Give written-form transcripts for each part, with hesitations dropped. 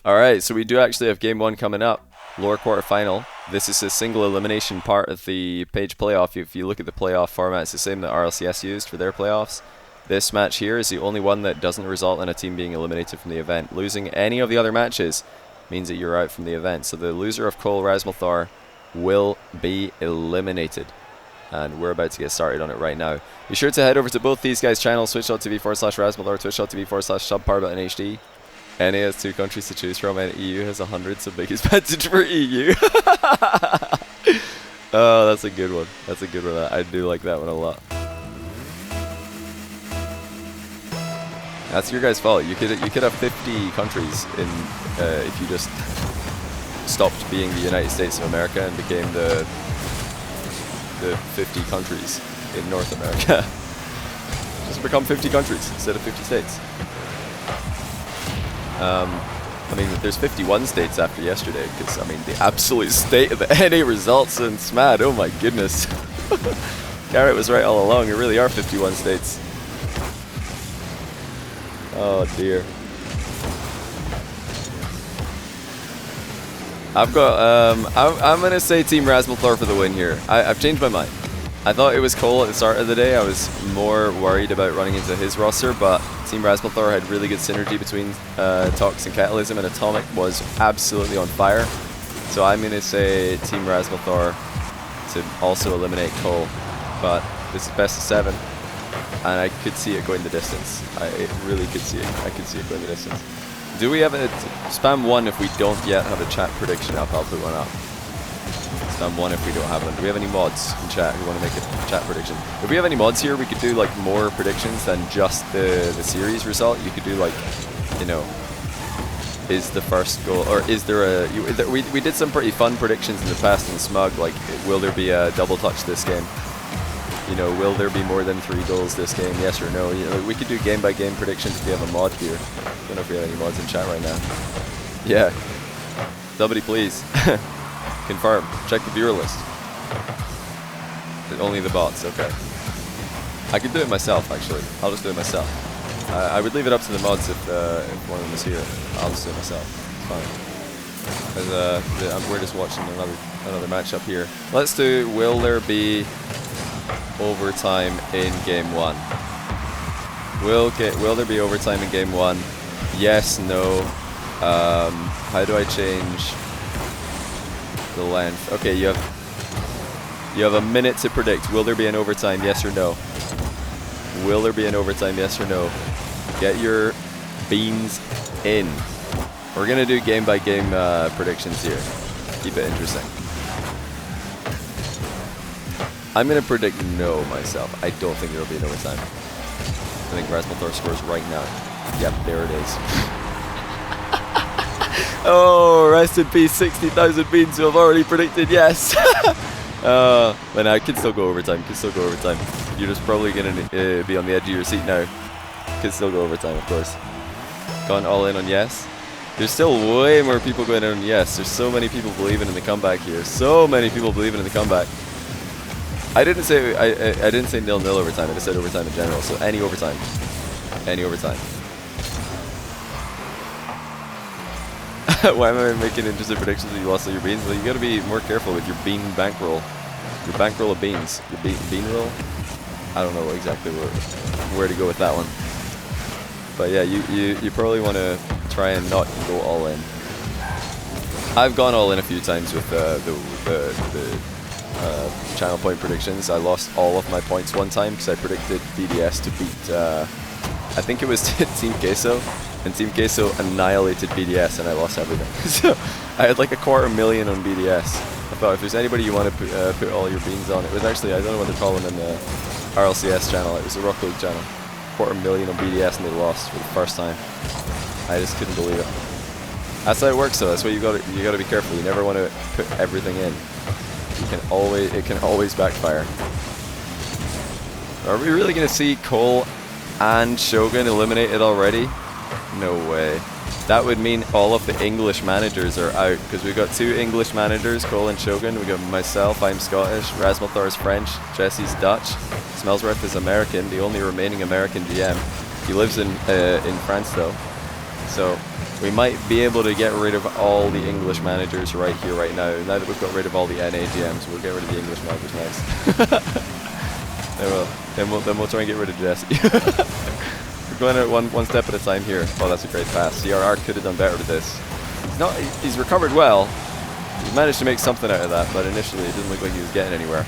Alright, so we do actually have game 1 coming up. Lower quarterfinal. This is a single elimination part of the page playoff. If you look at the playoff format, it's the same that RLCS used for their playoffs. This match here is the only one that doesn't result in a team being eliminated from the event. Losing any of the other matches means that you're out from the event. So the loser of Cole Rasmelthor will be eliminated. And we're about to get started on it right now. Be sure to head over to both these guys' channels, twitch.tv/Rasmelthor, twitch.tv/SubPower.nhd. NA has 2 countries to choose from, and EU has 100, so biggest advantage for EU. Oh, that's a good one. That's a good one. I do like that one a lot. That's your guys' fault. You could have 50 countries in if you just stopped being the United States of America and became the 50 countries in North America. Just become 50 countries instead of 50 states. I mean, there's 51 states after yesterday, because, I mean, the absolute state of the NA results in SMAD, oh my goodness. Garrett was right all along, there really are 51 states. Oh dear. I've got, I'm going to say Team Rasmelthor for the win here. I've changed my mind. I thought it was Cole at the start of the day. I was more worried about running into his roster, but Team Rasmelthor had really good synergy between Tox and Catalysm, and AtomiK was absolutely on fire. So I'm going to say Team Rasmelthor to also eliminate Cole, but this is best of 7, and I could see it going the distance. I really could see it. I could see it going the distance. Do we have a spam 1 if we don't yet have a chat prediction up? I'll put one up. Spam 1 if we don't have one. Do we have any mods in chat who want to make a chat prediction? If we have any mods here, we could do like more predictions than just the series result. You could do like, you know, is the first goal, or is there a... we did some pretty fun predictions in the past in Smug, like will there be a double touch this game? You know, will there be more than 3 goals this game? Yes or no? You know, we could do game by game predictions if we have a mod here. I don't know if we have any mods in chat right now. Yeah. Somebody please. Confirm. Check the viewer list. Only the bots, okay. I could do it myself, actually. I'll just do it myself. I would leave it up to the mods if one of them is here. I'll just do it myself. It's fine. Because we're just watching another matchup here. Let's do, will there be overtime in game 1? Will there be overtime in game 1? Yes, no. How do I change the length? Okay, you have a minute to predict. Will there be an overtime? Yes or no? Will there be an overtime? Yes or no? Get your beans in. We're gonna do game by game predictions here. Keep it interesting. I'm gonna predict no myself. I don't think there will be an overtime. I think Rasmelthor scores right now. Yep, there it is. Oh, rest in peace, 60,000 beans who have already predicted yes. But now, it could still go overtime, You're just probably going to be on the edge of your seat now. Could still go overtime, of course. Gone all in on yes. There's still way more people going in on yes. There's so many people believing in the comeback here. So many people believing in the comeback. I didn't say 0-0 overtime, I just said overtime in general, so any overtime. Any overtime. Why am I making interesting predictions that you lost all your beans? Well, you gotta be more careful with your bean bankroll. Your bankroll of beans. Your bean roll? I don't know exactly where to go with that one. But yeah, you probably want to try and not go all in. I've gone all in a few times with the channel point predictions. I lost all of my points one time because I predicted BDS to beat, I think it was Team Queso. And Team Queso annihilated BDS and I lost everything. So I had like $250,000 on BDS. I thought if there's anybody you want to put all your beans on, it was actually, I don't know what they're calling in the RLCS channel, it was the Rock League channel. $250,000 on BDS and they lost for the first time. I just couldn't believe it. That's how it works though, that's why you gotta be careful. You never want to put everything in. It can always backfire. Are we really gonna see Cole and Shogun eliminated already? No way. That would mean all of the English managers are out, because we've got 2 English managers, Cole and Shogun. We got myself, I'm Scottish, Rasmelthor is French, Jesse's Dutch, Smellsworth is American, the only remaining American GM. He lives in France though. So we might be able to get rid of all the English managers right here, right now. Now that we've got rid of all the NA GMs, we'll get rid of the English managers next. Then we'll try and get rid of Jesse. We're going at one step at a time here. Oh, that's a great pass. CRR could have done better with this. He's recovered well. He's managed to make something out of that, but initially it didn't look like he was getting anywhere.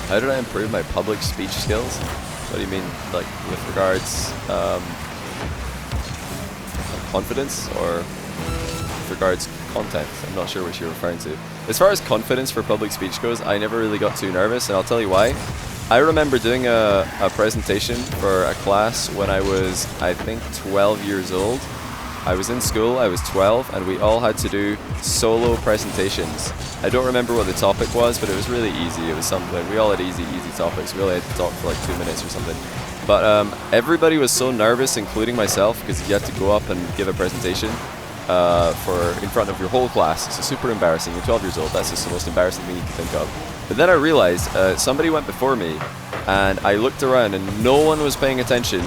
How did I improve my public speech skills? What do you mean, like with regards confidence, or with regards content? I'm not sure what you're referring to. As far as confidence for public speech goes, I never really got too nervous, and I'll tell you why. I remember doing a presentation for a class when I was, I think, 12 years old. I was in school, I was 12, and we all had to do solo presentations. I don't remember what the topic was, but it was really easy. It was something, we all had easy topics. We only had to talk for like 2 minutes or something. But everybody was so nervous, including myself, because you had to go up and give a presentation in front of your whole class. So super embarrassing. You're 12 years old. That's just the most embarrassing thing you can think of. But then I realized somebody went before me, and I looked around, and no one was paying attention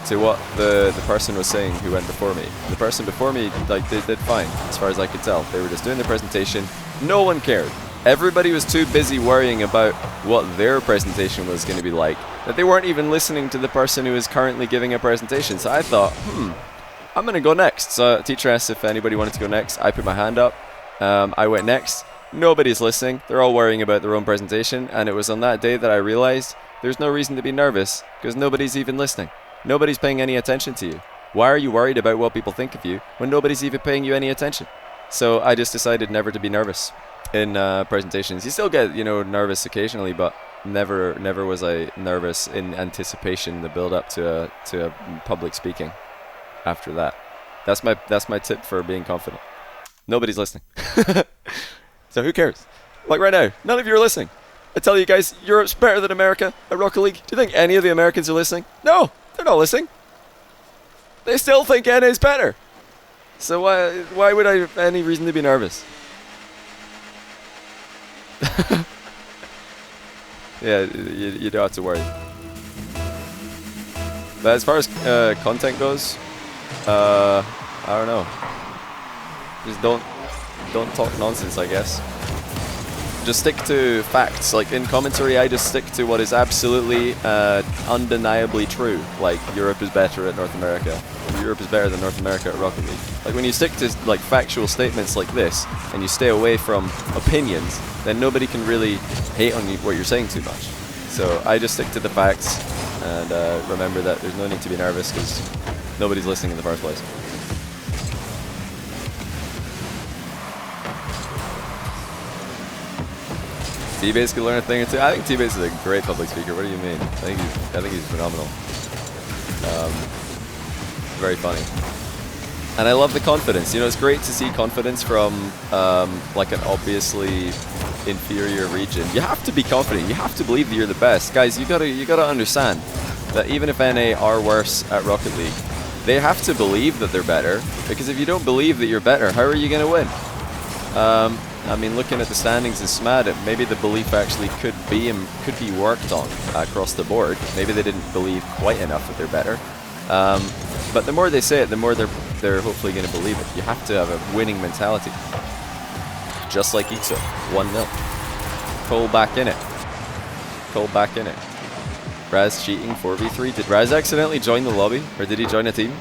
to what the person was saying who went before me. The person before me, like, they did fine, as far as I could tell. They were just doing the presentation. No one cared. Everybody was too busy worrying about what their presentation was going to be like, that they weren't even listening to the person who is currently giving a presentation. So I thought, I'm going to go next. So teacher asked if anybody wanted to go next. I put my hand up. I went next. Nobody's listening. They're all worrying about their own presentation. And it was on that day that I realized there's no reason to be nervous, because nobody's even listening. Nobody's paying any attention to you. Why are you worried about what people think of you when nobody's even paying you any attention? So I just decided never to be nervous in presentations. You still get, nervous occasionally, but never was I nervous in anticipation, the build up to a public speaking. After that, that's my tip for being confident. Nobody's listening. So who cares? Like right now, none of you are listening. I tell you guys, Europe's better than America at Rocket League. Do you think any of the Americans are listening? No, they're not listening. They still think NA is better. So why would I have any reason to be nervous? Yeah, you don't have to worry. But as far as content goes, I don't know. Just don't talk nonsense, I guess. Just stick to facts. Like in commentary, I just stick to what is absolutely undeniably true. Like Europe is better at North America. Europe is better than North America at Rocket League. Like when you stick to like factual statements like this, and you stay away from opinions, then nobody can really hate on what you're saying too much. So I just stick to the facts, and remember that there's no need to be nervous because nobody's listening in the first place. T-Base could learn a thing or two. I think T-Base is a great public speaker. What do you mean? I think he's phenomenal. Very funny. And I love the confidence. It's great to see confidence from like an obviously inferior region. You have to be confident. You have to believe that you're the best. Guys, you gotta understand that even if NA are worse at Rocket League, they have to believe that they're better, because if you don't believe that you're better, how are you gonna win? I mean, looking at the standings in SMAD, maybe the belief actually could be worked on across the board. Maybe they didn't believe quite enough that they're better. But the more they say it, the more they're hopefully going to believe it. You have to have a winning mentality. Just like eekso, 1-0. Cole back in it. Cole back in it. Raz cheating 4v3. Did Raz accidentally join the lobby? Or did he join a team?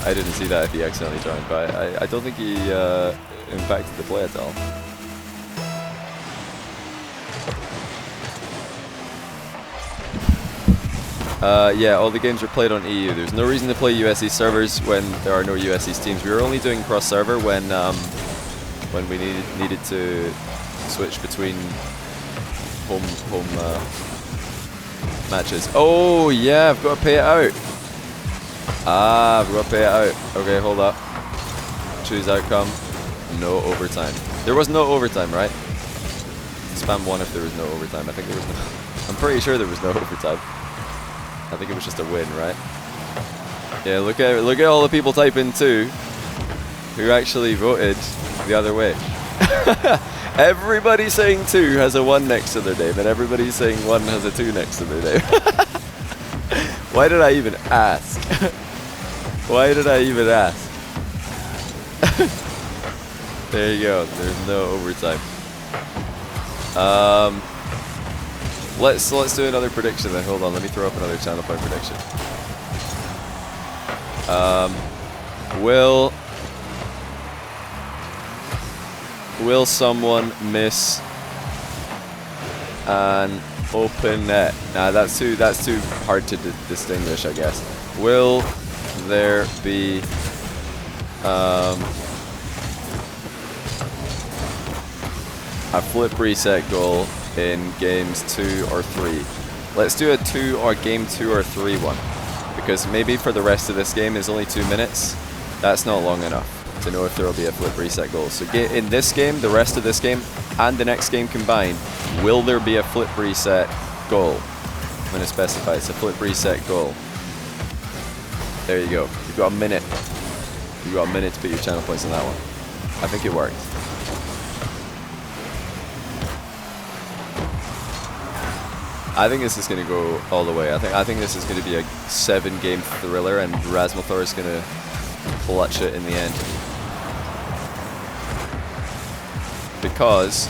I didn't see that if he accidentally joined, but I don't think he impacted the play at all. Yeah, all the games are played on EU. There's no reason to play USE servers when there are no USE teams. We were only doing cross-server when we needed to switch between home matches. Oh yeah, I've got to pay it out. I've got to pay it out. Okay, hold up. Choose outcome. No overtime. There was no overtime, right? Spam 1 if there was no overtime. I think there was no. I'm pretty sure there was no overtime. I think it was just a win, right? Yeah, look at all the people typing 2 who actually voted the other way. Everybody saying 2 has a 1 next to their name, and everybody saying 1 has a 2 next to their name. Why did I even ask? Why did I even ask? There you go. There's no overtime. Let's do another prediction then. Hold on. Let me throw up another channel point prediction. Will someone miss an open net? Nah, that's too hard to distinguish, I guess. Will there be a flip reset goal in games 2 or 3? Let's do a 2 or game 2 or 3 one, because maybe for the rest of this game is only 2 minutes. That's not long enough to know if there will be a flip reset goal. So in this game, the rest of this game, and the next game combined, will there be a flip reset goal? I'm going to specify it's a flip reset goal. There you go. You've got a minute. You've got a minute to put your channel points on that one. I think it worked. I think this is going to go all the way. I think this is going to be a 7-game thriller, and Rasmelthor is going to clutch it in the end. Because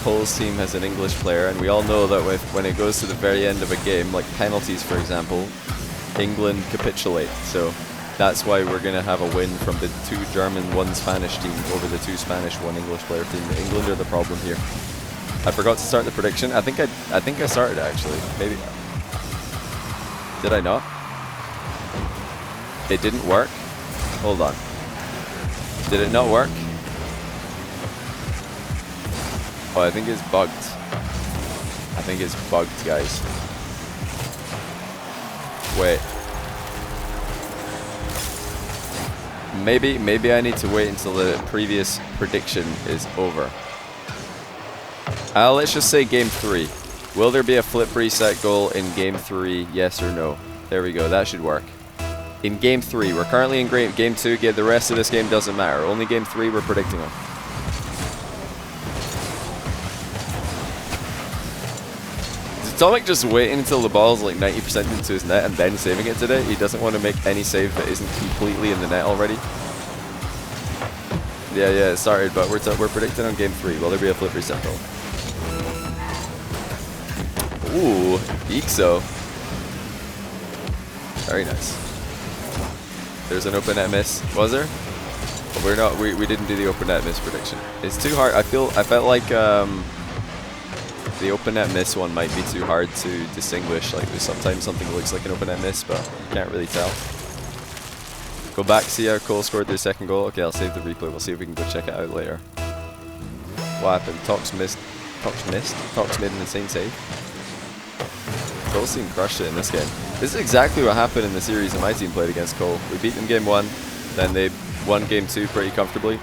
Cole's team has an English player, and we all know that when it goes to the very end of a game, like penalties for example, England capitulate. So that's why we're going to have a win from the 2 German, 1 Spanish team over the 2 Spanish, 1 English player team. England are the problem here. I forgot to start the prediction. I think I started actually. Maybe. Did I not? It didn't work. Hold on. Did it not work? Oh, I think it's bugged. I think it's bugged, guys. Wait. Maybe I need to wait until the previous prediction is over. Let's just say game 3. Will there be a flip reset goal in game 3? Yes or no? There we go. That should work. In game 3. We're currently in game 2. The rest of this game doesn't matter. Only game 3 we're predicting on. Is AtomiK just waiting until the ball's like 90% into his net and then saving it today? He doesn't want to make any save that isn't completely in the net already? Yeah, it started, but we're predicting on game 3. Will there be a flip reset goal? Ooh, eekso. Very nice. There's an open net miss. Was there? But we're not. We didn't do the open net miss prediction. It's too hard. I felt like the open net miss one might be too hard to distinguish. Like sometimes something looks like an open net miss, but you can't really tell. Go back, see how Cole scored their second goal. Okay, I'll save the replay. We'll see if we can go check it out later. What happened? Tox missed. Tox made an insane save. Cole's team crushed it in this game. This is exactly what happened in the series that my team played against Cole. We beat them game 1, then they won game 2 pretty comfortably,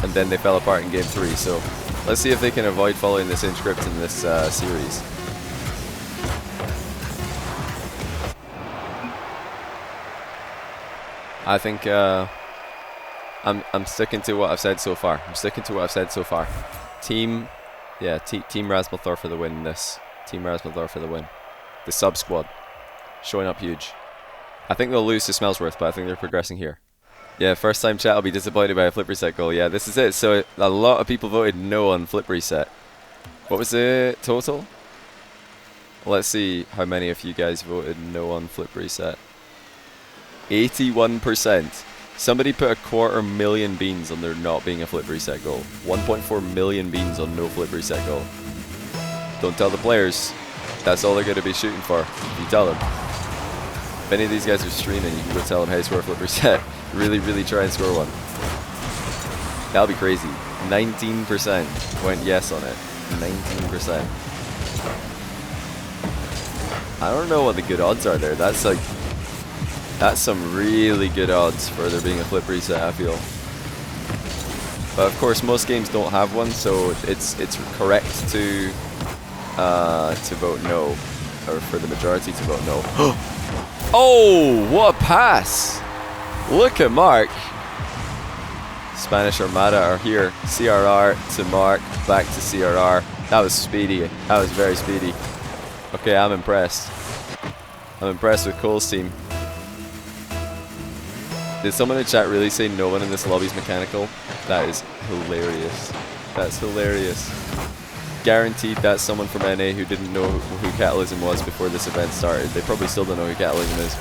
and then they fell apart in game 3. So let's see if they can avoid following the same script in this series. I think I'm sticking to what I've said so far. Team Rasmelthor for the win in this. Team Rasmelthor for the win. The sub squad showing up huge. I think they'll lose to Smellsworth, but I think they're progressing here. Yeah, first time chat will be disappointed by a flip reset goal. Yeah, this is it. So a lot of people voted no on flip reset. What was the total? Let's see how many of you guys voted no on flip reset. 81%. Somebody put 250,000 beans on there not being a flip reset goal. 1.4 million beans on no flip reset goal. Don't tell the players. That's all they're going to be shooting for. You tell them. If any of these guys are streaming, you can go tell them, hey, score a flip reset. Really try and score one. That'll be crazy. 19% went yes on it. 19%. I don't know what the good odds are there. That's some really good odds for there being a flip reset, I feel. But of course, most games don't have one, so it's correct to vote no, or for the majority to vote no. Oh, what a pass! Look at Mark. Spanish Armada are here. CRR to Mark, back to CRR. That was speedy. That was very speedy. Okay, I'm impressed. I'm impressed with Cole's team. Did someone in the chat really say no one in this lobby is mechanical? That is hilarious. That's hilarious. Guaranteed that's someone from NA who didn't know who Catalysm was before this event started. They probably still don't know who Catalysm is.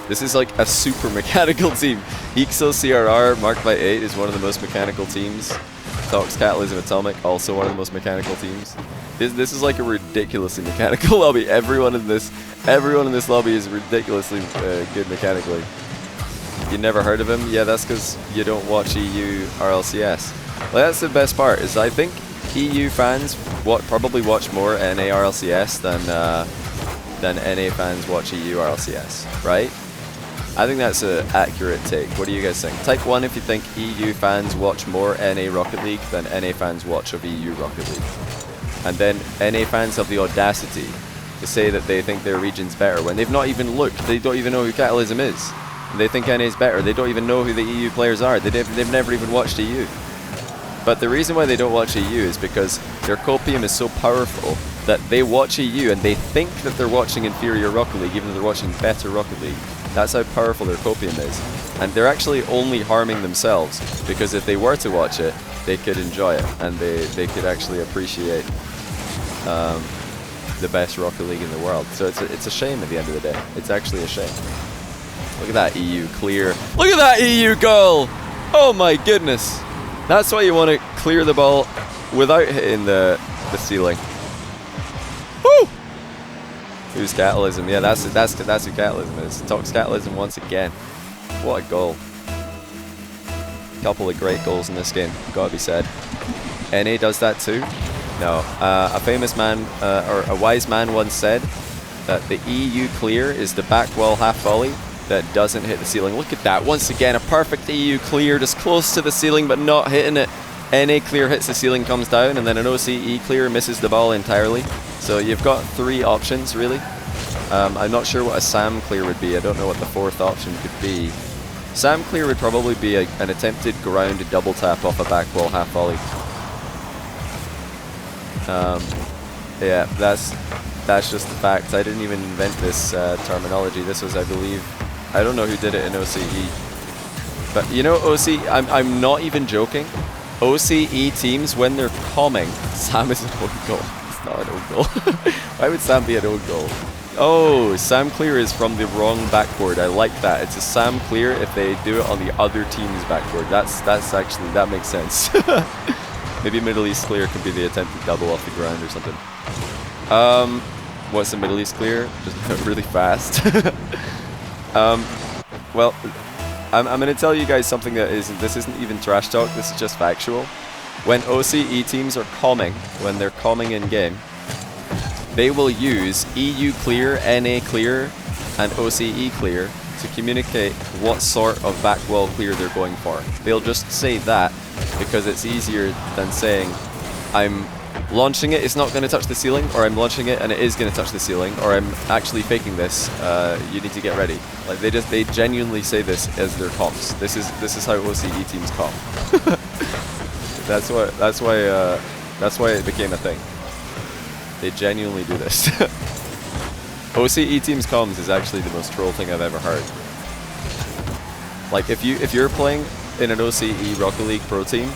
This is like a super mechanical team. eekso CRR, marked by 8, is one of the most mechanical teams. Catalysm AtomiK, also one of the most mechanical teams. This is like a ridiculously mechanical lobby. Everyone in this lobby is ridiculously good mechanically. You never heard of him? Yeah, that's because you don't watch EU RLCS. Well, that's the best part. Is I think EU fans probably watch more NA RLCS than NA fans watch EU RLCS, right? I think that's an accurate take. What do you guys think? Type 1 if you think EU fans watch more NA Rocket League than NA fans watch of EU Rocket League. And then NA fans have the audacity to say that they think their region's better when they've not even looked. They don't even know who Catalysm is. And they think NA is better. They don't even know who the EU players are. They've never even watched EU. But the reason why they don't watch EU is because their copium is so powerful that they watch EU and they think that they're watching inferior Rocket League even though they're watching better Rocket League. That's how powerful their copium is. And they're actually only harming themselves because if they were to watch it, they could enjoy it and they could actually appreciate the best Rocket League in the world. So it's a shame at the end of the day. It's actually a shame. Look at that EU clear. Look at that EU goal! Oh my goodness. That's why you want to clear the ball without hitting the ceiling. Woo! Who's Catalysm? Yeah, that's who Catalysm is. Talks Catalysm once again. What a goal. Couple of great goals in this game, gotta be said. NA does that too? No. A famous man, or a wise man once said that the EU clear is the back wall half volley that doesn't hit the ceiling. Look at that. Once again, a perfect EU clear, just close to the ceiling but not hitting it. NA clear hits the ceiling, comes down, and then an OCE clear misses the ball entirely. So you've got 3 options, really. I'm not sure what a SAM clear would be. I don't know what the 4th option could be. SAM clear would probably be an attempted ground double tap off a back wall half volley. Yeah, that's just the fact. I didn't even invent this terminology. This was, I believe, I don't know who did it in OCE. But you know, I'm not even joking. OCE teams, when they're calming, SAM is an own goal. It's not an own goal. Why would SAM be an own goal? Oh, SAM clear is from the wrong backboard. I like that. It's a SAM clear if they do it on the other team's backboard. That's actually, that makes sense. Maybe Middle East clear could be the attempted double off the ground or something. What's the Middle East clear? Just really fast. Well, I'm going to tell you guys something that this isn't even trash talk, this is just factual. When OCE teams are calming, when they're calming in game, they will use EU clear, NA clear, and OCE clear to communicate what sort of back wall clear they're going for. They'll just say that because it's easier than saying, I'm launching it, it's not going to touch the ceiling, or I'm launching it and it is going to touch the ceiling, or I'm actually faking this, you need to get ready. Like they genuinely say this as their comms. This is how OCE teams comm. That's why it became a thing. They genuinely do this. OCE teams comms is actually the most troll thing I've ever heard. Like if you're playing in an OCE Rocket League pro team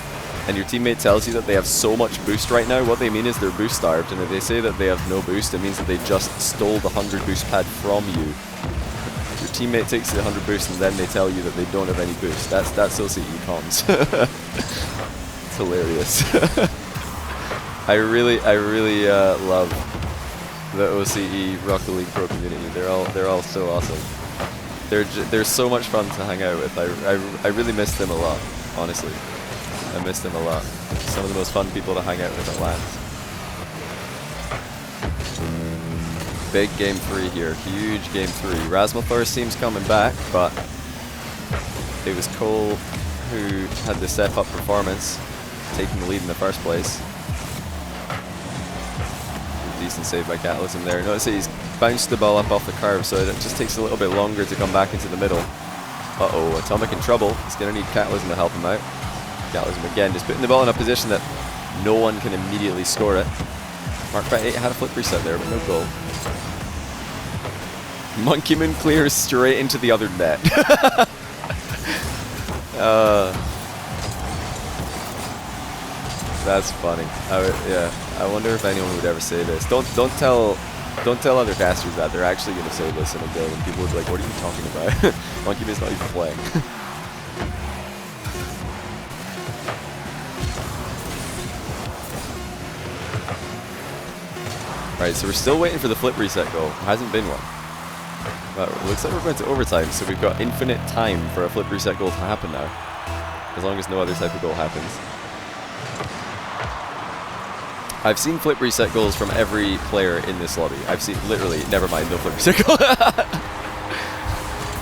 and your teammate tells you that they have so much boost right now, what they mean is they're boost starved, and if they say that they have no boost, it means that they just stole the 100 boost pad from you. Your teammate takes the 100 boost and then they tell you that they don't have any boost. That's OCE comms. It's hilarious. I really love the OCE Rocket League pro community. They're all so awesome. They're so much fun to hang out with. I really miss them a lot, honestly. I miss them a lot. Some of the most fun people to hang out with at LANs. Big game 3 here. Huge game 3. Rasmelthor's team's coming back, but it was Cole who had the step up performance, taking the lead in the first place. Decent save by Catalysm there. Notice that he's bounced the ball up off the curve, so it just takes a little bit longer to come back into the middle. Uh-oh, AtomiK in trouble. He's going to need Catalysm to help him out. Catalysm again, just putting the ball in a position that no one can immediately score it. Mark by 8 had a flip reset there, but no goal. Monkeyman clears straight into the other net. That's funny. Yeah, I wonder if anyone would ever say this. Don't tell other casters that. They're actually going to say this in a build, and people would be like, "What are you talking about? Monkeyman's not even playing." Right, so we're still waiting for the flip reset goal. Hasn't been one. But it looks like we're going to overtime, so we've got infinite time for a flip reset goal to happen now. As long as no other type of goal happens. I've seen flip reset goals from every player in this lobby. I've seen, literally, never mind, no flip reset goal.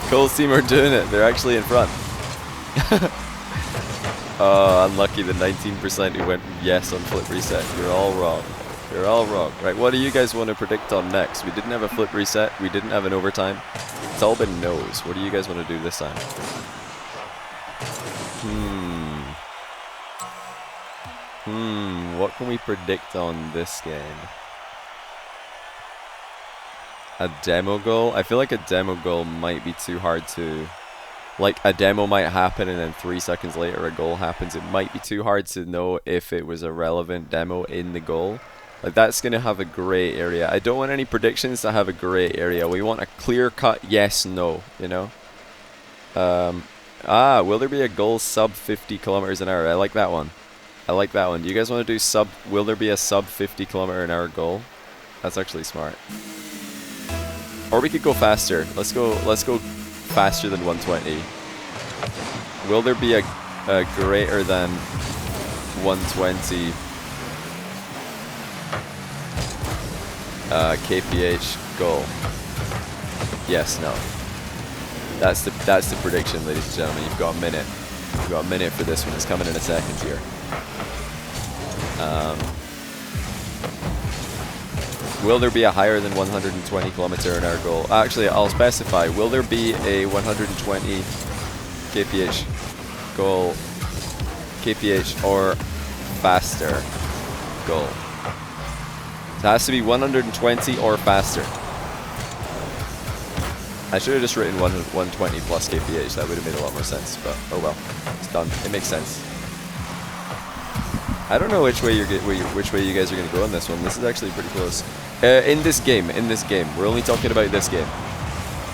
Cole's team are doing it. They're actually in front. Unlucky the 19% who went yes on flip reset. You're all wrong. You're all wrong. Right, what do you guys want to predict on next? We didn't have a flip reset. We didn't have an overtime. It's all been no's. What do you guys want to do this time? What can we predict on this game? A demo goal? I feel like a demo goal might be too hard to... Like, a demo might happen and then 3 seconds later a goal happens. It might be too hard to know if it was a relevant demo in the goal. Like, that's going to have a gray area. I don't want any predictions to have a gray area. We want a clear-cut yes, no, you know? Will there be a goal sub 50 kilometers an hour? I like that one. I like that one. Do you guys want to do will there be a sub 50 kilometer an hour goal? That's actually smart. Or we could go faster. Let's go faster than 120. Will there be a greater than 120 kph goal? Yes, no. That's the prediction, ladies and gentlemen. You've got a minute. You've got a minute for this one. It's coming in a second here. Will there be a higher than 120 kilometer an hour goal? Actually, I'll specify. Will there be a 120 kph goal, kph or faster goal? It has to be 120 or faster. I should have just written 120 plus kph. That would have made a lot more sense, but oh well. It's done. It makes sense. I don't know which way you guys are going to go on this one. This is actually pretty close. In this game, we're only talking about this game.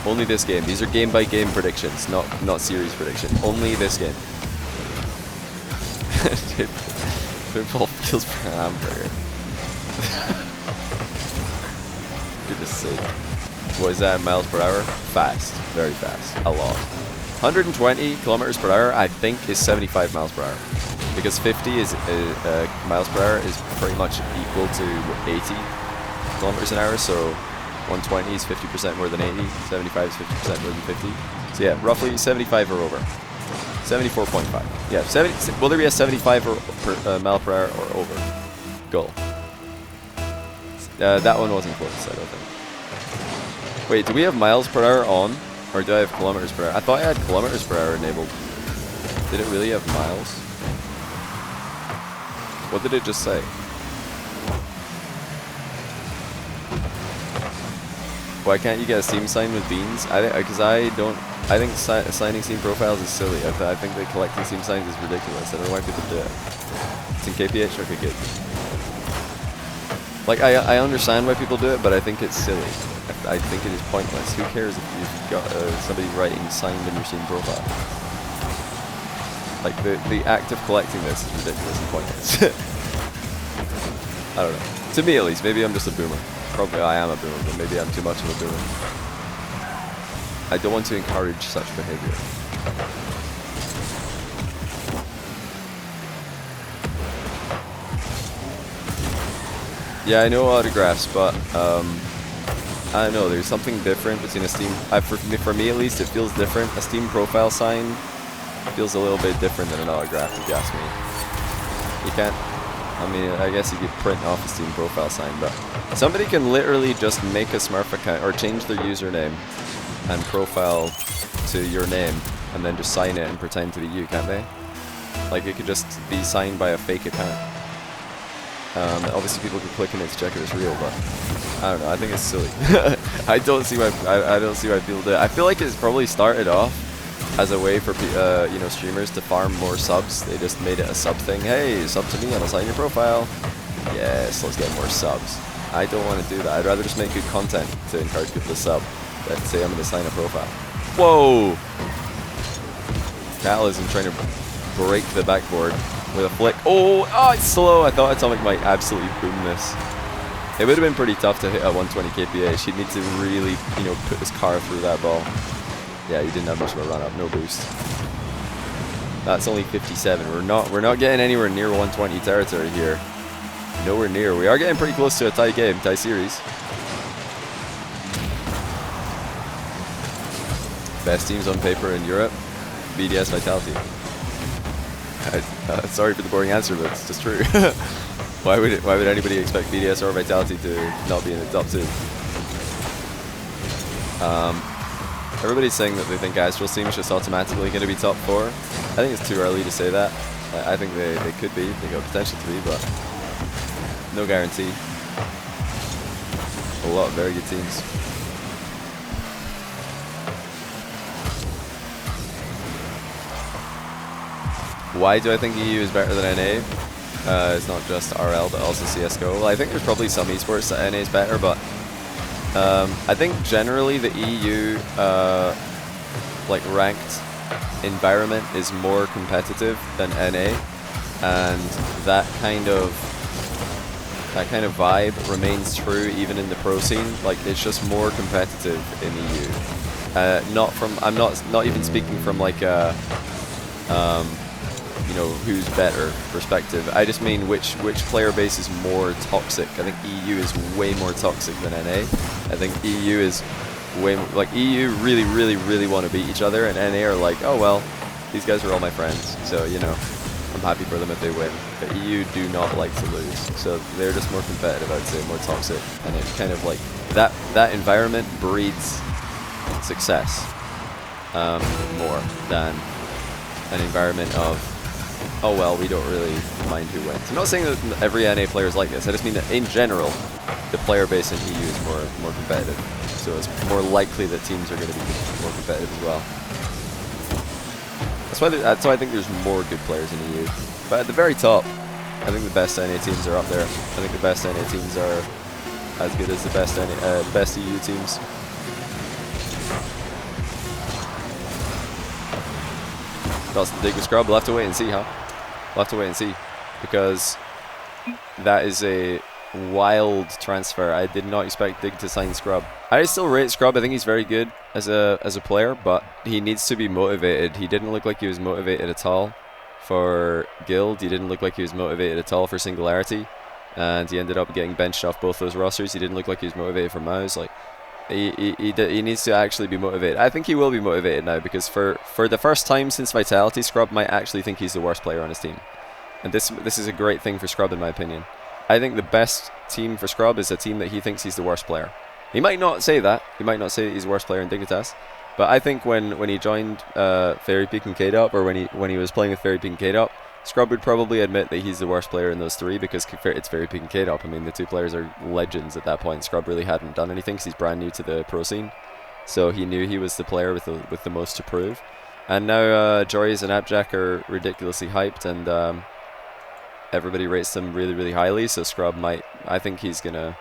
Only this game. These are game-by-game predictions, not series prediction. Only this game. Football feels for an hamburger. Goodness sake. What is that in miles per hour? Fast. Very fast. A lot. 120 kilometers per hour, I think, is 75 miles per hour. Because 50 miles per hour is pretty much equal to 80 kilometers an hour, so 120 is 50% more than 80, 75 is 50% more than 50. So yeah, roughly 75 or over. 74.5. Yeah, will there be a 75 mile per hour or over goal? That one wasn't close, I don't think. Wait, do we have miles per hour on? Or do I have kilometers per hour? I thought I had kilometers per hour enabled. Did it really have miles? What did it just say? Why can't you get a Steam sign with beans? I think signing Steam profiles is silly. I think that collecting Steam signs is ridiculous. I don't know why people do it. It's in kph? Okay, good. Like, I understand why people do it, but I think it's silly. I think it is pointless. Who cares if you've got somebody writing signed in your Steam profile? Like, the act of collecting this is ridiculous and pointless. I don't know. To me, at least. Maybe I'm just a boomer. Probably I am a boomer, but maybe I'm too much of a boomer. I don't want to encourage such behavior. Yeah, I know autographs, but I don't know. There's something different between a Steam. For me, at least, it feels different. A Steam profile sign feels a little bit different than an autograph, if you ask me. You can't. I mean, I guess you could print off a Steam profile sign, but somebody can literally just make a Smurf account or change their username and profile to your name, and then just sign it and pretend to be you, can't they? Like, it could just be signed by a fake account. Obviously people can click on it to check if it's real, but I don't know, I think it's silly. I don't see why people do it. I feel like it's probably started off as a way for you know, streamers to farm more subs. They just made it a sub thing. Hey, sub to me and I'll sign your profile. Yes, let's get more subs. I don't want to do that. I'd rather just make good content to encourage people to sub than say I'm going to sign a profile. Whoa! Catalysm trying to break the backboard with a flick. Oh, it's slow. I thought AtomiK might absolutely boom this. It would have been pretty tough to hit a 120 kph. He'd need to really, you know, put his car through that ball. Yeah, he didn't have much of a run up, no boost. That's only 57. We're not getting anywhere near 120 territory here. Nowhere near. We are getting pretty close to a tie game, tie series. Best teams on paper in Europe, BDS, Vitality. Sorry for the boring answer, but it's just true. Why would anybody expect BDS or Vitality to not be in the top 2? Everybody's saying that they think Astral Team's just automatically going to be top 4. I think it's too early to say that. I think they could be. They got potential to be, but no guarantee. A lot of very good teams. Why do I think EU is better than NA? It's not just RL, but also CSGO. Well, I think there's probably some esports that NA is better, but I think generally the EU like ranked environment is more competitive than NA, and that kind of vibe remains true even in the pro scene. Like, it's just more competitive in EU. I'm not even speaking from like a you know, who's better perspective. I just mean which player base is more toxic. I think EU is way more toxic than NA. I think EU is way more, like, EU really want to beat each other, and NA are like, oh well, these guys are all my friends, so, you know, I'm happy for them if they win. But EU do not like to lose, so they're just more competitive, I'd say, more toxic, and it kind of like that environment breeds success more than an environment of, oh well, we don't really mind who wins. I'm not saying that every NA player is like this. I just mean that in general, the player base in EU is more competitive. So it's more likely that teams are going to be more competitive as well. That's why I think there's more good players in EU. But at the very top, I think the best NA teams are up there. I think the best NA teams are as good as the best EU teams. That's the dig with Scrub. We'll have to wait and see, huh? We'll have to wait and see, because that is a wild transfer. I did not expect Dig to sign Scrub. I still rate Scrub. I think he's very good as a player, but he needs to be motivated. He didn't look like he was motivated at all for Guild. He didn't look like he was motivated at all for Singularity, and he ended up getting benched off both those rosters. He didn't look like he was motivated for Mouse. Like, he needs to actually be motivated. I think he will be motivated now, because for the first time since Vitality, Scrub might actually think he's the worst player on his team. And this is a great thing for Scrub, in my opinion. I think the best team for Scrub is a team that he thinks he's the worst player. He might not say that. He might not say that he's the worst player in Dignitas. But I think when he joined FairJame and K-Dop, or when he was playing with FairJame and K-Dop, Scrub would probably admit that he's the worst player in those three, because it's FairJame and K-Dop. I mean, the two players are legends at that point. Scrub really hadn't done anything because he's brand new to the pro scene. So he knew he was the player with the most to prove. And now Joris and Abjack are ridiculously hyped, and everybody rates them really highly. So Scrub I think he's going to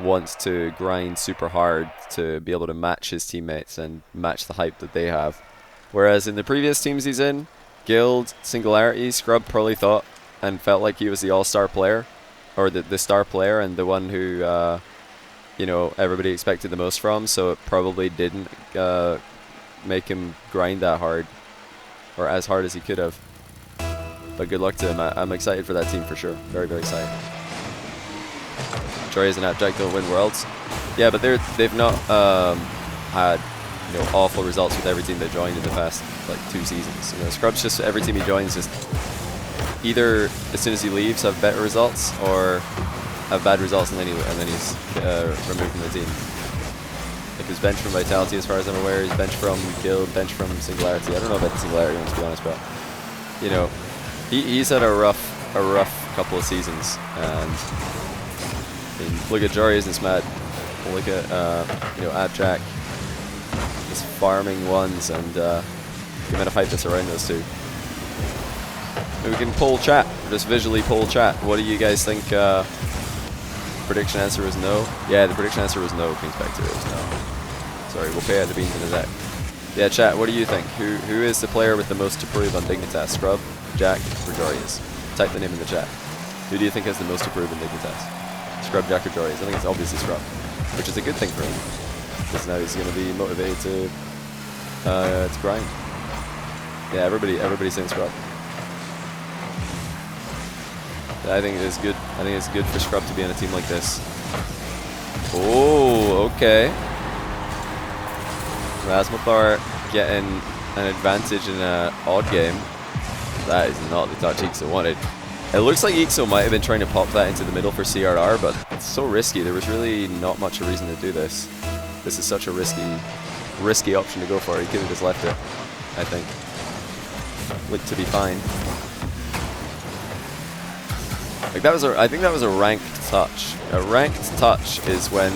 want to grind super hard to be able to match his teammates and match the hype that they have. Whereas in the previous teams he's in, Guild, Singularity, Scrub probably thought and felt like he was the all-star player, or the star player, and the one who you know, everybody expected the most from, so it probably didn't make him grind that hard, or as hard as he could have. But good luck to him. I'm excited for that team for sure. Very excited. Joris and Abjack don't win Worlds. Yeah, but they've not had, you know, awful results with every team they joined in the past like 2 seasons. You know, Scrub's just, every team he joins, just either as soon as he leaves have better results, or have bad results and then he's removed from the team. Like, he's benched from Vitality as far as I'm aware. He's benched from Guild, benched from Singularity. I don't know about the Singularity one, to be honest, but you know, he's had a rough couple of seasons. And I mean, look at Joris and SMAD. Look at you know, Abjack just farming ones and the amount of hype that's around those two. Maybe we can poll chat, just visually poll chat. What do you guys think? Prediction answer was no. Yeah, the prediction answer was no. King Spectre was no. Sorry, we'll pay out the beans in a sec. Yeah, chat, what do you think? Who is the player with the most to prove on Dignitas? Scrub, Jack, or Jorius? Type the name in the chat. Who do you think has the most to prove in Dignitas? Scrub, Jack, or Jorius? I think it's obviously Scrub, which is a good thing for him, because now he's going to be motivated to grind. Yeah, everybody's saying Scrub. I think it is good. I think it's good for Scrub to be on a team like this. Oh, okay. Rasmelthor getting an advantage in an odd game. That is not the touch eekso wanted. It looks like eekso might have been trying to pop that into the middle for CRR, but it's so risky. There was really not much a reason to do this. This is such a risky option to go for. He could have just left it, I think. Looked to be fine. Like I think that was a ranked touch. A ranked touch is when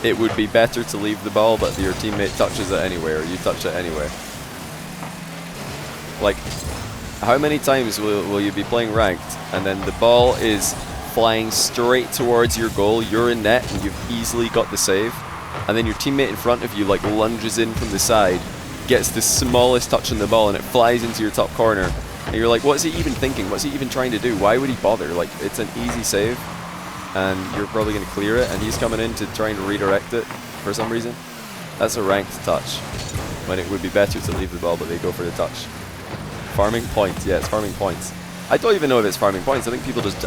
it would be better to leave the ball, but your teammate touches it anyway, or you touch it anyway. Like, how many times will you be playing ranked, and then the ball is flying straight towards your goal, you're in net, and you've easily got the save, and then your teammate in front of you like lunges in from the side, gets the smallest touch on the ball, and it flies into your top corner. And you're like, what's he even thinking? What's he even trying to do? Why would he bother? Like, it's an easy save, and you're probably going to clear it, and he's coming in to try and redirect it for some reason. That's a ranked touch, when it would be better to leave the ball, but they go for the touch. Farming points. Yeah, it's farming points. I don't even know if it's farming points. I think people just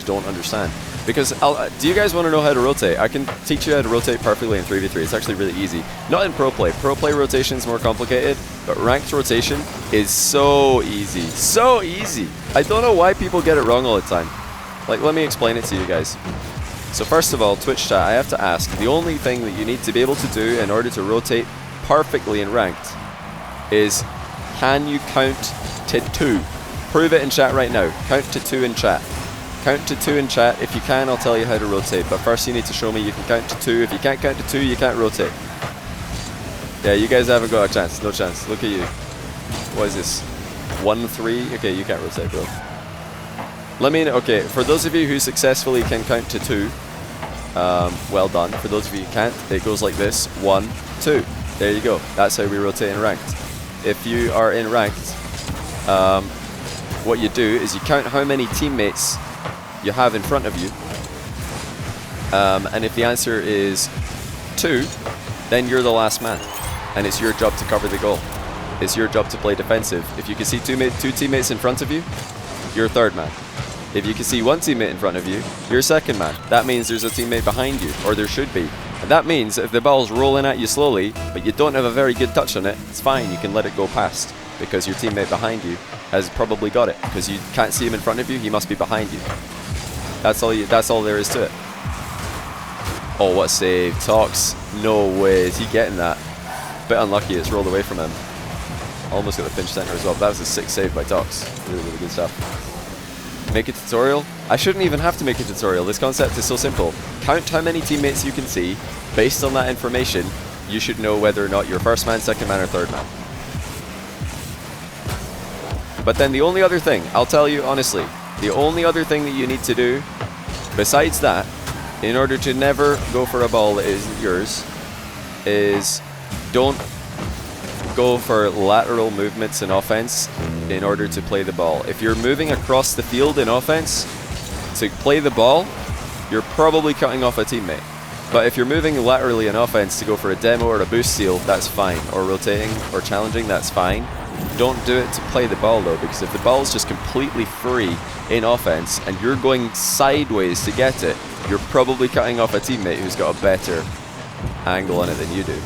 don't understand. Because, do you guys want to know how to rotate? I can teach you how to rotate perfectly in 3v3. It's actually really easy. Not in pro play. Pro play rotation is more complicated, but ranked rotation is so easy. So easy. I don't know why people get it wrong all the time. Like, let me explain it to you guys. So first of all, Twitch chat, I have to ask, the only thing that you need to be able to do in order to rotate perfectly in ranked is, can you count to 2? Prove it in chat right now. Count to 2 in chat. Count to 2 in chat. If you can, I'll tell you how to rotate. But first you need to show me you can count to 2. If you can't count to 2, you can't rotate. Yeah, you guys haven't got a chance. No chance. Look at you. What is this? 1-3? Okay, you can't rotate, bro. Let me know. Okay, for those of you who successfully can count to 2, well done. For those of you who can't, it goes like this. 1, 2. There you go. That's how we rotate in ranked. If you are in ranked, what you do is you count how many teammates you have in front of you, and if the answer is 2, then you're the last man, and it's your job to cover the goal. It's your job to play defensive. If you can see two teammates in front of you, you're third man. If you can see one teammate in front of you, you're second man. That means there's a teammate behind you, or there should be. And that means if the ball's rolling at you slowly, but you don't have a very good touch on it, it's fine, you can let it go past, because your teammate behind you has probably got it. Because you can't see him in front of you, he must be behind you. That's all there is to it. Oh, what a save. Tox, no way is he getting that. Bit unlucky, it's rolled away from him. Almost got the pinch center as well, but that was a sick save by Tox. Really, really good stuff. Make a tutorial? I shouldn't even have to make a tutorial. This concept is so simple. Count how many teammates you can see. Based on that information, you should know whether or not you're first man, second man, or third man. But then the only other thing, I'll tell you honestly, the only other thing that you need to do, besides that, in order to never go for a ball that isn't yours, is don't go for lateral movements in offense in order to play the ball. If you're moving across the field in offense to play the ball, you're probably cutting off a teammate. But if you're moving laterally in offense to go for a demo or a boost steal, that's fine. Or rotating or challenging, that's fine. Don't do it to play the ball though, because if the ball is just completely free in offense and you're going sideways to get it, you're probably cutting off a teammate who's got a better angle on it than you do.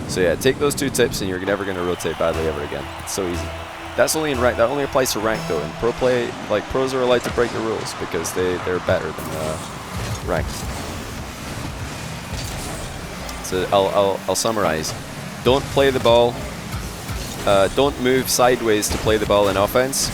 So yeah, take those 2 tips and you're never going to rotate badly ever again. It's so easy. That's only in rank. That only applies to rank though. In pro play, like, pros are allowed to break the rules because they're better than ranked. So I'll summarize. Don't play the ball. Don't move sideways to play the ball in offense.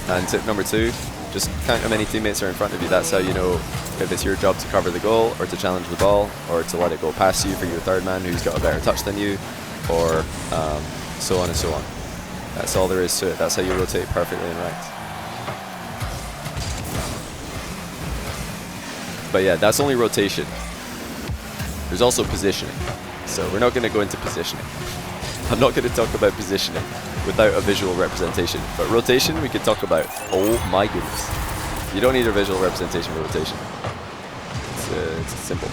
And tip number 2, just count how many teammates are in front of you. That's how you know if it's your job to cover the goal, or to challenge the ball, or to let it go past you for your third man who's got a better touch than you, or so on and so on. That's all there is to it. That's how you rotate perfectly in ranked. But yeah, that's only rotation. There's also positioning. So we're not going to go into positioning. I'm not going to talk about positioning without a visual representation. But rotation, we could talk about. Oh my goodness. You don't need a visual representation for rotation. It's simple.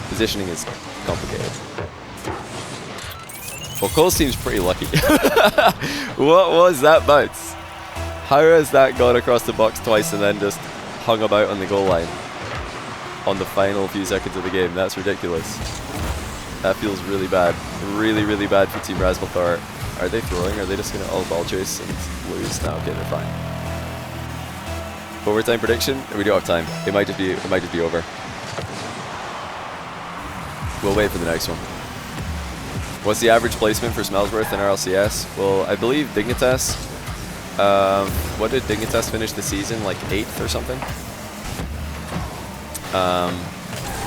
Positioning is complicated. Well, Cole's team's pretty lucky. What was that bounce? How has that gone across the box twice and then just hung about on the goal line on the final few seconds of the game? That's ridiculous. That feels really bad. Really, really bad for Team Rasmelthor. Are they throwing? Are they just going to all ball chase and lose? No, okay, they're fine. Overtime prediction? We don't have time. It might just be over. We'll wait for the next one. What's the average placement for Rasmelthor in RLCS? Well, I believe Dignitas. What did Dignitas finish the season? Like 8th or something?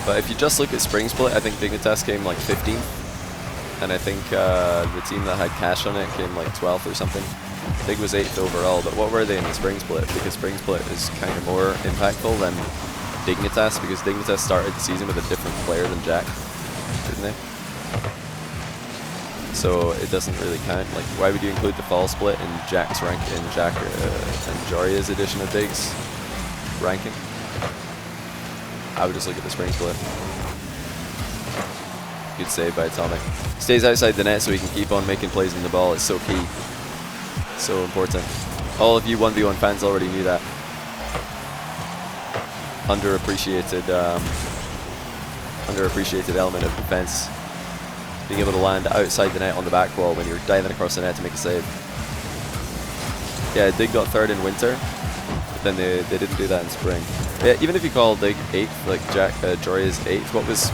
But if you just look at Spring Split, I think Dignitas came like 15th. And I think the team that had cash on it came like 12th or something. Dig was 8th overall, but what were they in the Spring Split? Because Spring Split is kind of more impactful than Dignitas, because Dignitas started the season with a different player than Jack, didn't they? So it doesn't really count. Like, why would you include the fall split in Jack's rank in Jack and Joria's edition of Dig's ranking? I would just look at the Spring Split. Good save by AtomiK. Stays outside the net so he can keep on making plays in the ball. It's so key. So important. All of you 1v1 fans already knew that. Underappreciated element of defense. Being able to land outside the net on the back wall when you're diving across the net to make a save. Yeah, Dig got 3rd in winter, but then they didn't do that in spring. Yeah, even if you call Dig 8th, like Jack Joria's 8th, what was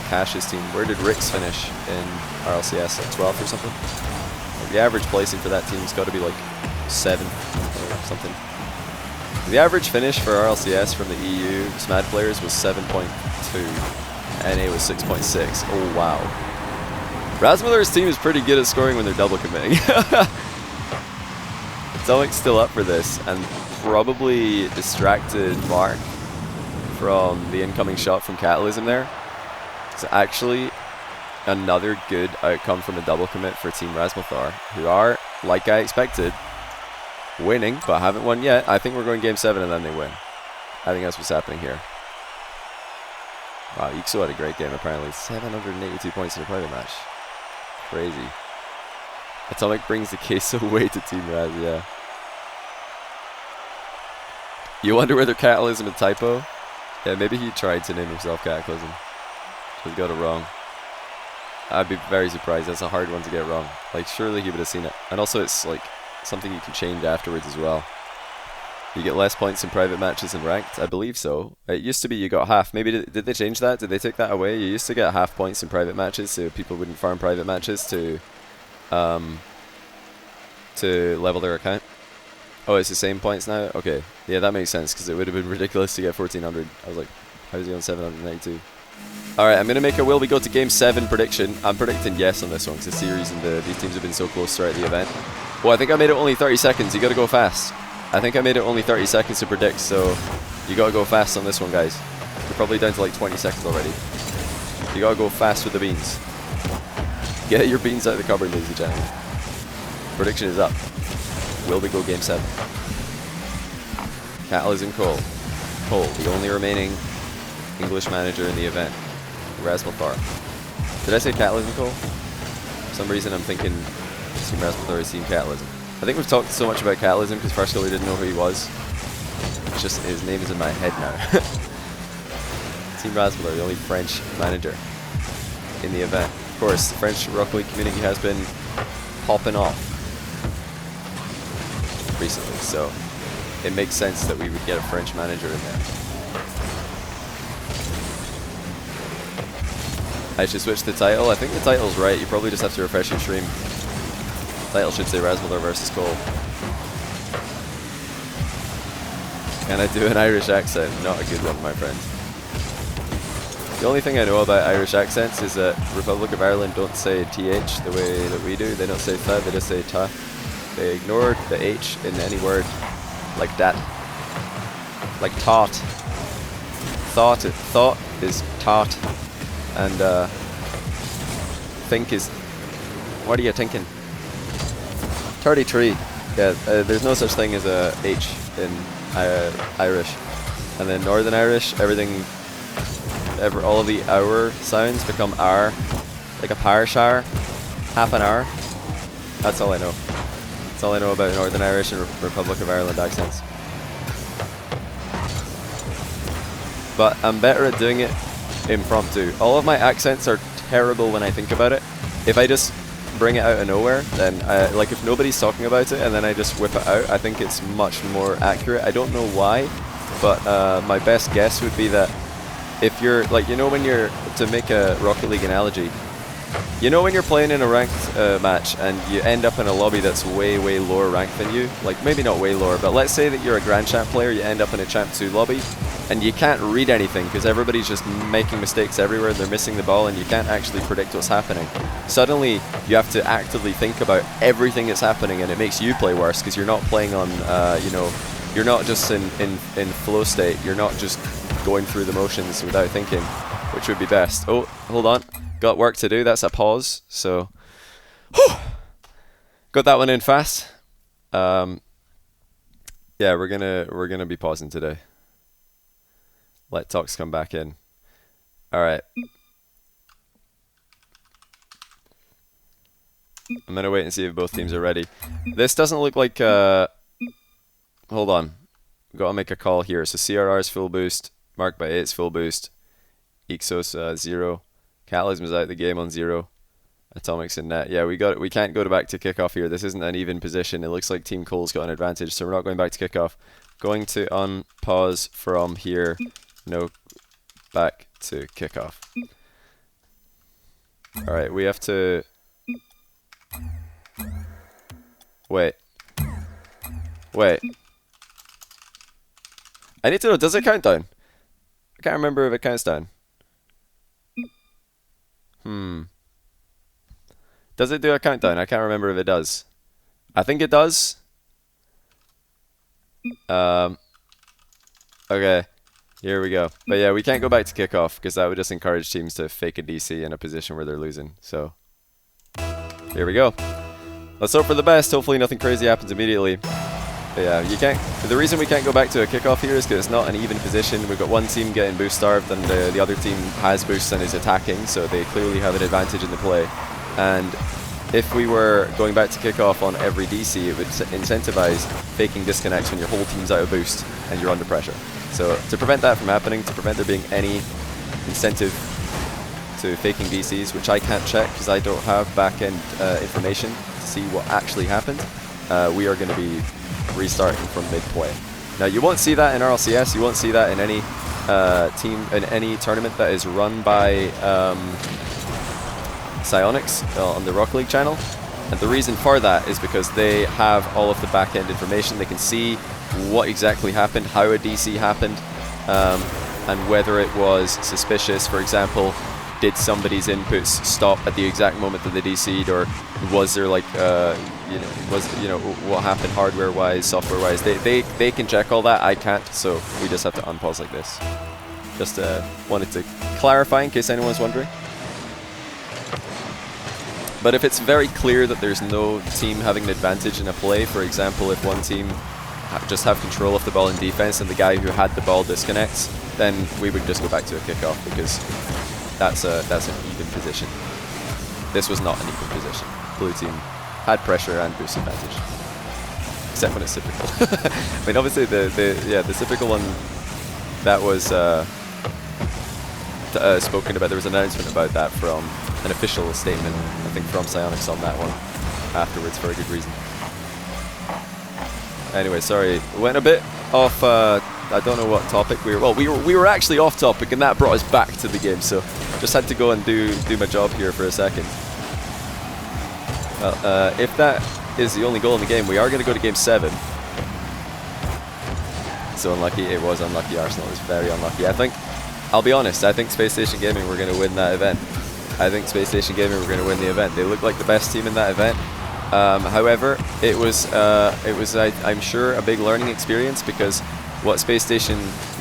Cash's team? Where did Rick's finish in RLCS? Like 12th or something? Like the average placing for that team's got to be like 7th or something. The average finish for RLCS from the EU SMAD players was 7.2. NA was 6.6. Oh wow. Rasmelthor's team is pretty good at scoring when they're double committing. AtomiK's still up for this and probably distracted Mark from the incoming shot from Catalysm there. It's actually another good outcome from a double commit for Team Rasmelthor, who are, like I expected, winning, but haven't won yet. I think we're going game 7 and then they win. I think that's what's happening here. Wow, eekso had a great game apparently. 782 points in a private match. Crazy. AtomiK brings the case away to Team Raz, yeah. You wonder whether Catalysm a typo? Yeah, maybe he tried to name himself Cataclysm. Just got it wrong. I'd be very surprised. That's a hard one to get wrong. Like, surely he would have seen it. And also it's like something you can change afterwards as well. You get less points in private matches in ranked? I believe so. It used to be you got half. Maybe did they change that? Did they take that away? You used to get half points in private matches so people wouldn't farm private matches to level their account. Oh, it's the same points now? Okay. Yeah, that makes sense because it would have been ridiculous to get 1400. I was like, how is he on 792? Alright, I'm going to make a will we go to game 7 prediction. I'm predicting yes on this one because the series and these teams have been so close throughout the event. Well, I think I made it only 30 seconds. You got to go fast. I think I made it only 30 seconds to predict, so you gotta go fast on this one, guys. You're probably down to like 20 seconds already. You gotta go fast with the beans. Get your beans out of the cupboard, ladies and gentlemen. Prediction is up. Will we go game 7? Catalysm Cole. Cole, the only remaining English manager in the event. Rasmelthor. Did I say Catalysm Cole? For some reason I'm thinking Team Rasmelthor is Team Catalysm. I think we've talked so much about Catalysm because first of all we didn't know who he was. It's just his name is in my head now. Team Rasmelthor, the only French manager in the event. Of course, the French Rocket League community has been popping off recently, so it makes sense that we would get a French manager in there. I should switch the title. I think the title's right. You probably just have to refresh your stream. Title should say Rasmelthor versus Cole. And I do an Irish accent, not a good one, my friend. The only thing I know about Irish accents is that Republic of Ireland don't say TH the way that we do. They don't say tha, they just say ta. They ignore the H in any word like that. Like taught. Thought is taught. And think is, what are you thinking? 33. Yeah, there's no such thing as a H in Irish. And then Northern Irish, all of the hour sounds become R, like a power shower, half an hour. That's all I know. That's all I know about Northern Irish and Republic of Ireland accents. But I'm better at doing it impromptu. All of my accents are terrible when I think about it. If I just bring it out of nowhere, then like if nobody's talking about it and then I just whip it out, I think it's much more accurate. I don't know why, but my best guess would be that if you're like, you know, when you're, to make a Rocket League analogy, you know when you're playing in a ranked match and you end up in a lobby that's way lower ranked than you, like maybe not way lower, but let's say that you're a Grand Champ player, you end up in a Champ 2 lobby and you can't read anything because everybody's just making mistakes everywhere, they're missing the ball and you can't actually predict what's happening. Suddenly you have to actively think about everything that's happening and it makes you play worse because you're not playing on, you know, you're not just in flow state, you're not just going through the motions without thinking, which would be best. Oh, hold on. Got work to do. That's a pause. So, got that one in fast. Yeah, we're gonna be pausing today. Let talks come back in. All right. I'm gonna wait and see if both teams are ready. This doesn't look like. Hold on. We've got to make a call here. So CRR is full boost. Marked by 8 is full boost. eekso's 0. Catalysm is out of the game on 0. AtomiK's in net. Yeah, we can't go back to kickoff here. This isn't an even position. It looks like Team Cole's got an advantage, so we're not going back to kickoff. Going to unpause from here. No, back to kickoff. All right, we have to wait. I need to know, does it count down? I can't remember if it counts down. Does it do a countdown? I can't remember if it does. I think it does. Okay, here we go. But yeah, we can't go back to kickoff because that would just encourage teams to fake a DC in a position where they're losing. So, here we go. Let's hope for the best. Hopefully nothing crazy happens immediately. But yeah, you can't. The reason we can't go back to a kickoff here is because it's not an even position. We've got one team getting boost starved and the other team has boosts and is attacking, so they clearly have an advantage in the play. And if we were going back to kickoff on every DC, it would incentivize faking disconnects when your whole team's out of boost and you're under pressure. So to prevent that from happening, to prevent there being any incentive to faking DCs, which I can't check because I don't have back-end information to see what actually happened, we are going to be restarting from mid-play. Now you won't see that in RLCS, you won't see that in any team, in any tournament that is run by Psyonix on the Rocket League channel. And the reason for that is because they have all of the back-end information. They can see what exactly happened, how a DC happened, and whether it was suspicious. For example, did somebody's inputs stop at the exact moment that they DC'd, or was there like what happened hardware-wise, software-wise? They can check all that. I can't, so we just have to unpause like this. Just wanted to clarify in case anyone's wondering. But if it's very clear that there's no team having an advantage in a play, for example, if one team just have control of the ball in defense and the guy who had the ball disconnects, then we would just go back to a kickoff because that's an even position. This was not an even position. Blue team had pressure and boost advantage, except when it's typical. I mean, obviously the typical one that was spoken about. There was an announcement about that from an official statement, I think, from Psyonix on that one afterwards for a good reason. Anyway, sorry, went a bit off. I don't know what topic we were. Well, we were actually off topic, and that brought us back to the game. So just had to go and do my job here for a second. If that is the only goal in the game, we are going to go to game 7. So so unlucky. It was unlucky. Arsenal was very unlucky. I think, I'll be honest, I think Space Station Gaming were going to win that event. I think Space Station Gaming were going to win the event. They looked like the best team in that event. However, it was I'm sure a big learning experience, because what Space Station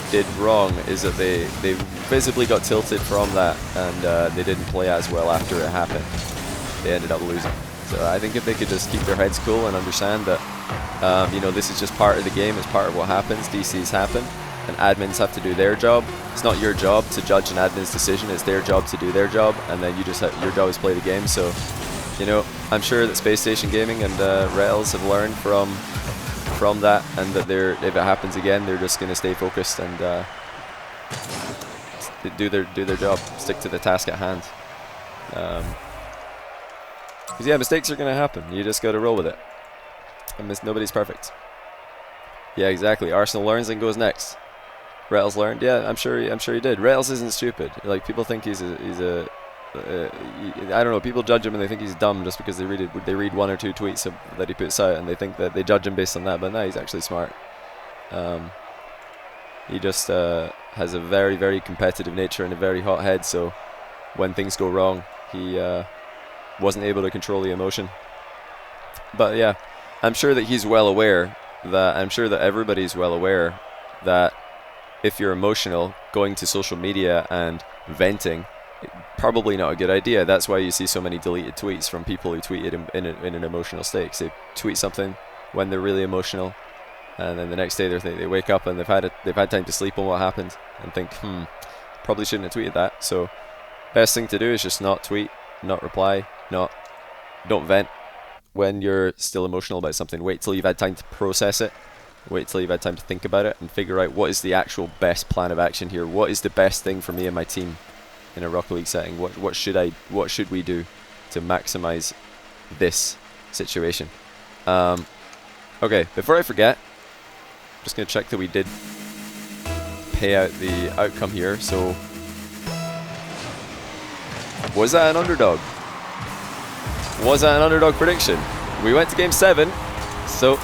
did wrong is that they visibly got tilted from that, and they didn't play as well after it happened. They ended up losing. So I think if they could just keep their heads cool and understand that, you know, this is just part of the game, it's part of what happens, DCs happen, and admins have to do their job. It's not your job to judge an admin's decision, it's their job to do their job, and then you just your job is play the game. So, you know, I'm sure that Space Station Gaming and Rails have learned from that, and that if it happens again, they're just going to stay focused and do their job, stick to the task at hand. Because yeah, mistakes are going to happen. You just got to roll with it. And nobody's perfect. Yeah, exactly. Arsenal learns and goes next. Rails learned. Yeah, I'm sure he did. Rails isn't stupid. Like, people think he's a I don't know. People judge him and they think he's dumb just because they read one or two tweets that he puts out, and they think that they judge him based on that. But no, he's actually smart. He just has a very, very competitive nature and a very hot head. So when things go wrong, he wasn't able to control the emotion. But yeah, I'm sure that he's well aware that, I'm sure that everybody's well aware that if you're emotional, going to social media and venting, probably not a good idea. That's why you see so many deleted tweets from people who tweeted in an emotional state. They tweet something when they're really emotional, and then the next day they wake up and they've had time to sleep on what happened and think, probably shouldn't have tweeted that. So best thing to do is just not tweet, not reply, don't vent when you're still emotional about something. Wait till you've had time to process it. Wait till you've had time to think about it and figure out what is the actual best plan of action here. What is the best thing for me and my team in a Rocket League setting? What should we do to maximize this situation? Okay, before I forget, I'm just gonna check that we did pay out the outcome here. So was that an underdog? Was that an underdog prediction? We went to game 7, so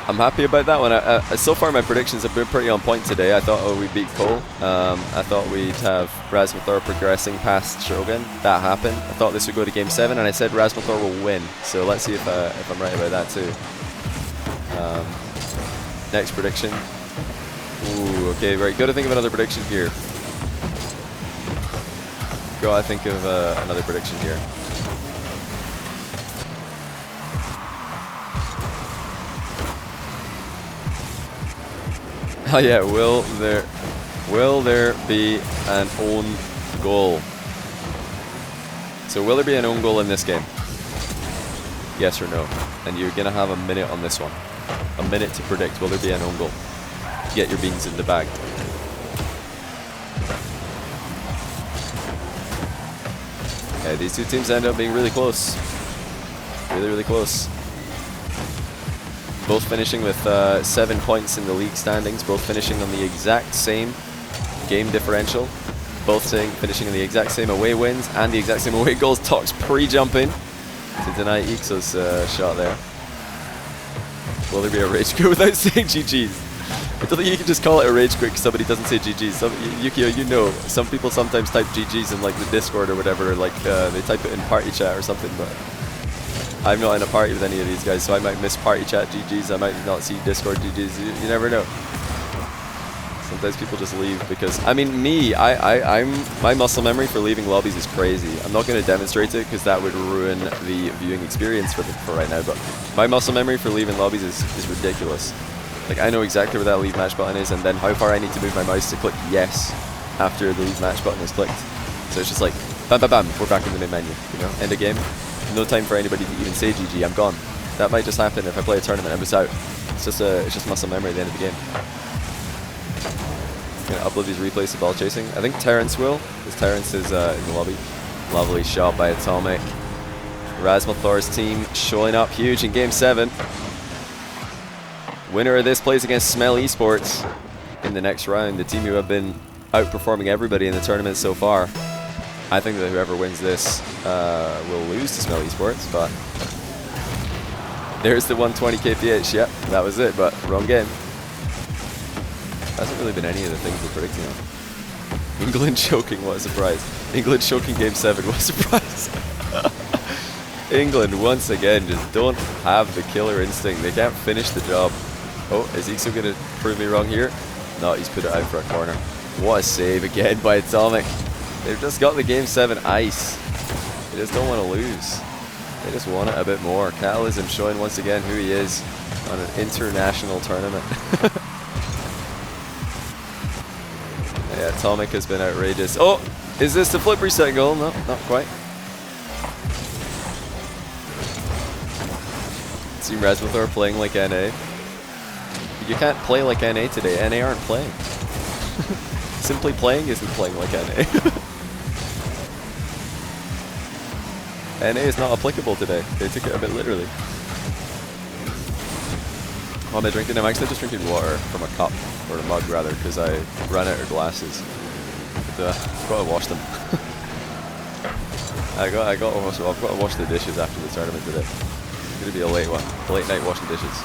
I'm happy about that one. So far my predictions have been pretty on point today. I thought we'd beat Cole. I thought we'd have Rasmelthor progressing past Shogun. That happened. I thought this would go to game 7, and I said Rasmelthor will win. So let's see if I'm right about that too. Next prediction. Ooh, okay, right. Got to think of another prediction here. Got to think of another prediction here. Oh yeah, will there be an own goal? So will there be an own goal in this game? Yes or no? And you're gonna have a minute on this one. A minute to predict, will there be an own goal? Get your beans in the bag. Okay, these two teams end up being really close. Really, really close. Both finishing with 7 points in the league standings, both finishing on the exact same game differential, both finishing on the exact same away wins and the exact same away goals. Tox pre-jumping to deny eekso's shot there. Will there be a rage quit without saying GG's? I don't think you can just call it a rage quit because somebody doesn't say GG's. Yukio, you know, some people sometimes type GG's in like the Discord or whatever, like they type it in party chat or something, but I'm not in a party with any of these guys, so I might miss party chat GG's, I might not see Discord GG's, you never know. Sometimes people just leave because, I mean, my muscle memory for leaving lobbies is crazy. I'm not going to demonstrate it because that would ruin the viewing experience for right now, but my muscle memory for leaving lobbies is ridiculous. Like, I know exactly where that leave match button is and then how far I need to move my mouse to click yes after the leave match button is clicked. So it's just like, bam, bam, bam, we're back in the main menu, you know, end of game. No time for anybody to even say GG, I'm gone. That might just happen if I play a tournament and I was out. It's just muscle memory at the end of the game. I'm gonna upload these replays to ball chasing. I think Terrence will, because Terrence is in the lobby. Lovely shot by AtomiK. Rasmelthor's team showing up huge in game 7. Winner of this plays against Smell Esports in the next round. The team who have been outperforming everybody in the tournament so far. I think that whoever wins this will lose to Smell Esports, but there's the 120 kph. Yep, that was it, but wrong game. Hasn't really been any of the things we're predicting on. England choking, what a surprise. England choking game 7, what a surprise. England, once again, just don't have the killer instinct. They can't finish the job. Oh, is eekso going to prove me wrong here? No, he's put it out for a corner. What a save again by AtomiK. They've just got the game 7 ice. They just don't want to lose. They just want it a bit more. Catalysm showing once again who he is on an international tournament. Yeah, AtomiK has been outrageous. Oh, is this the flip reset goal? No, not quite. Team Rasmelthor playing like NA. You can't play like NA today. NA aren't playing. Simply playing isn't playing like NA. NA is not applicable today. They took it a bit literally. What am I drinking? I'm actually just drinking water from a cup, or a mug rather, because I ran out of glasses. But, I've got to wash them. I've got to wash the dishes after the tournament today. It's going to be a late one. A late night washing dishes.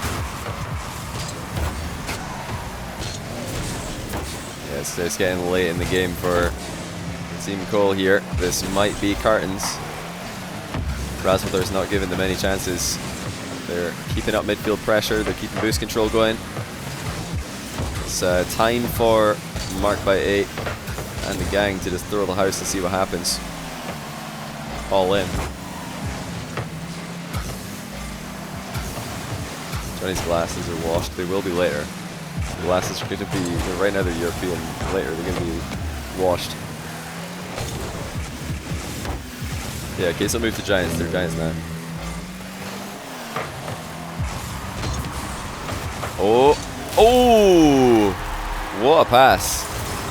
Yes, it's getting late in the game for Team Cole here. This might be cartons. Rasmelthor's not giving them any chances. They're keeping up midfield pressure. They're keeping boost control going. It's time for Mark by 8 and the gang to just throw the house and see what happens. All in. Johnny's glasses are washed. They will be later. The glasses are going to be, right now they're European. Later they're going to be washed. Yeah, okay, so move to Giants. They're Giants now. Oh! Oh! What a pass.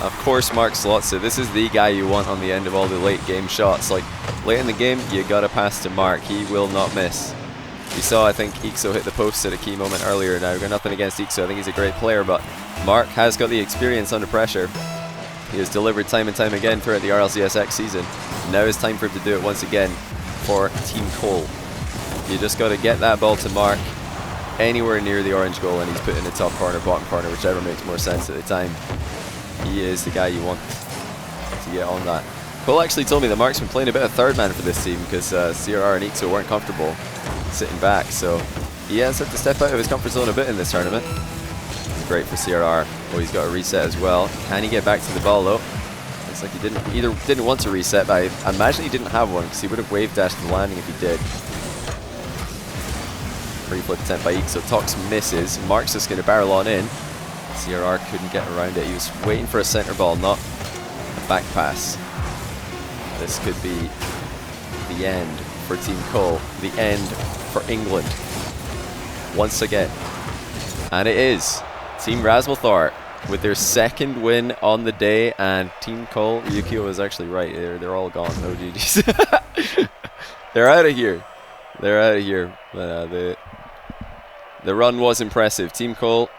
Of course Mark slots it. This is the guy you want on the end of all the late game shots. Like, late in the game, you gotta pass to Mark. He will not miss. You saw, I think, eekso hit the post at a key moment earlier. Now, we've got nothing against eekso. I think he's a great player, but Mark has got the experience under pressure. He has delivered time and time again throughout the RLCSX season. Now it's time for him to do it once again for Team Cole. You just got to get that ball to Mark anywhere near the orange goal, and he's put in the top corner, bottom corner, whichever makes more sense at the time. He is the guy you want to get on that. Cole actually told me that Mark's been playing a bit of third man for this team because CRR and eekso weren't comfortable sitting back, so he has had to step out of his comfort zone a bit in this tournament. It's great for CRR. Oh, he's got a reset as well. Can he get back to the ball though? Looks like he didn't want to reset, but I imagine he didn't have one because he would have wave dashed the landing if he did. Free flip attempt by eekso. Tox misses. Mark's just going to barrel on in. CRR couldn't get around it. He was waiting for a center ball, not a back pass. This could be the end for Team Cole. The end for England. Once again. And it is. Team Rasmelthor with their second win on the day, and Team Cole, Yukio was actually right. They're all gone. No GGs. They're out of here. They're out of here. But the run was impressive. Team Cole,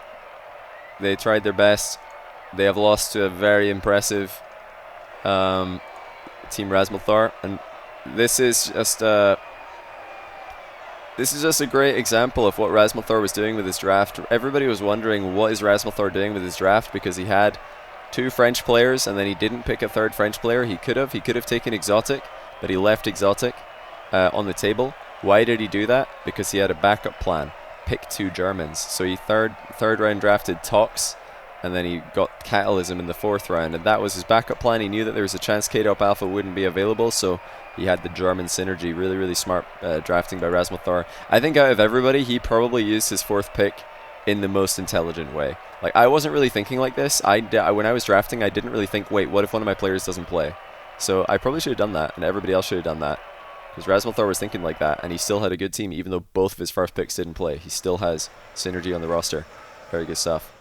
they tried their best. They have lost to a very impressive Team Rasmelthor, and this is just a great example of what Rasmelthor was doing with his draft. Everybody was wondering, what is Rasmelthor doing with his draft, because he had 2 French players and then he didn't pick a 3rd French player. He could have taken Exotic, but he left Exotic on the table. Why did he do that? Because he had a backup plan. Pick 2 Germans. So he third round drafted Tox, and then he got Catalysm in the 4th round, and that was his backup plan. He knew that there was a chance K-Dop Alpha wouldn't be available, so he had the German synergy. Really, really smart drafting by Rasmelthor. I think out of everybody, he probably used his 4th pick in the most intelligent way. Like, I wasn't really thinking like this. When I was drafting, I didn't really think, wait, what if one of my players doesn't play? So I probably should have done that, and everybody else should have done that. Because Rasmelthor was thinking like that, and he still had a good team, even though both of his first picks didn't play. He still has synergy on the roster. Very good stuff.